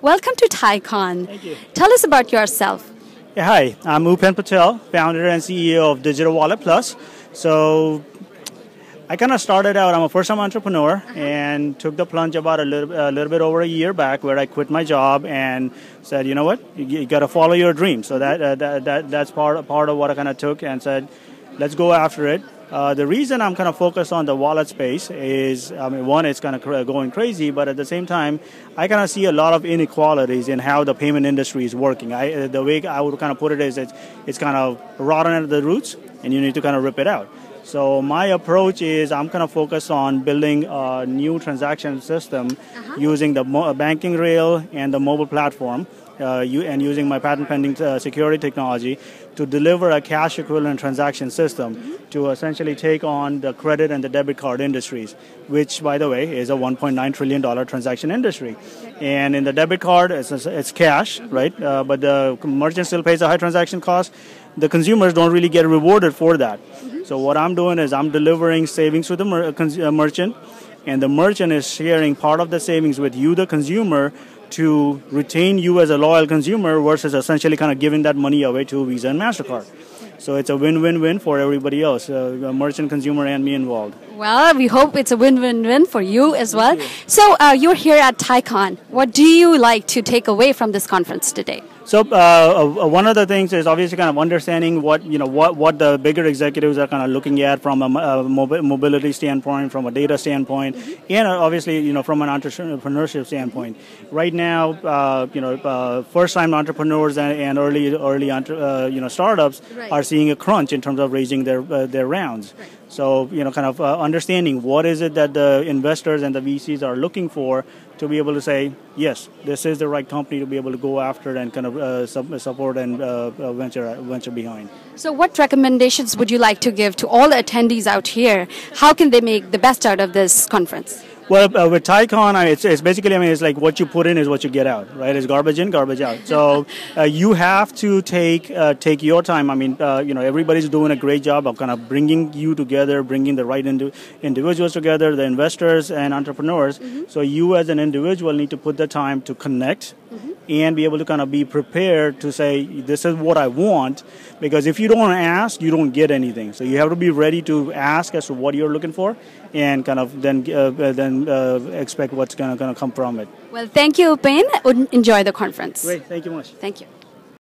Welcome to TiCon. Thank you. Tell us about yourself. Yeah, hi, I'm Upen Patel, founder and CEO of Digital Wallet Plus. So I kind of started out, I'm a first-time entrepreneur and took the plunge about a little bit over a year back where I quit my job and said, you know what, you got to follow your dream. So that's part of what I kind of took and said, let's go after it. The reason I'm kind of focused on the wallet space is, one, it's kind of going crazy, but at the same time, I kind of see a lot of inequalities in how the payment industry is working. The way I would kind of put it is it's kind of rotten at the roots, and you need to kind of rip it out. So my approach is I'm kind of focused on building a new transaction system using the banking rail and the mobile platform. And using my patent pending security technology to deliver a cash equivalent transaction system to essentially take on the credit and the debit card industries, which, by the way, is a $1.9 trillion transaction industry. And in the debit card, it's cash, right? But the merchant still pays a high transaction cost. The consumers don't really get rewarded for that. So what I'm doing is I'm delivering savings to the merchant, and the merchant is sharing part of the savings with you, the consumer, to retain you as a loyal consumer versus essentially kind of giving that money away to Visa and MasterCard. So it's a win-win-win for everybody else, merchant, consumer, and me involved. Well, we hope it's a win-win-win for you as well. So you're here at TiCon. What do you like to take away from this conference today? So one of the things is obviously kind of understanding what the bigger executives are kind of looking at from a mobility standpoint, from a data standpoint, and obviously from an entrepreneurship standpoint. Right now, first-time entrepreneurs and early startups are seeing a crunch in terms of raising their rounds. Right. So kind of understanding what is it that the investors and the VCs are looking for to be able to say, yes, this is the right company to be able to go after and kind of support and venture behind. So what recommendations would you like to give to all the attendees out here? How can they make the best out of this conference? Well, with TiCon, it's basically, it's like what you put in is what you get out, right? It's garbage in, garbage out. So you have to take your time. Everybody's doing a great job of kind of bringing you together, bringing the right individuals together, the investors and entrepreneurs. So you as an individual need to put the time to connect and be able to kind of be prepared to say, this is what I want, because if you don't ask, you don't get anything. So you have to be ready to ask as to what you're looking for and kind of then expect what's going to come from it. Well, thank you, Upen. Enjoy the conference. Great. Thank you much. Thank you.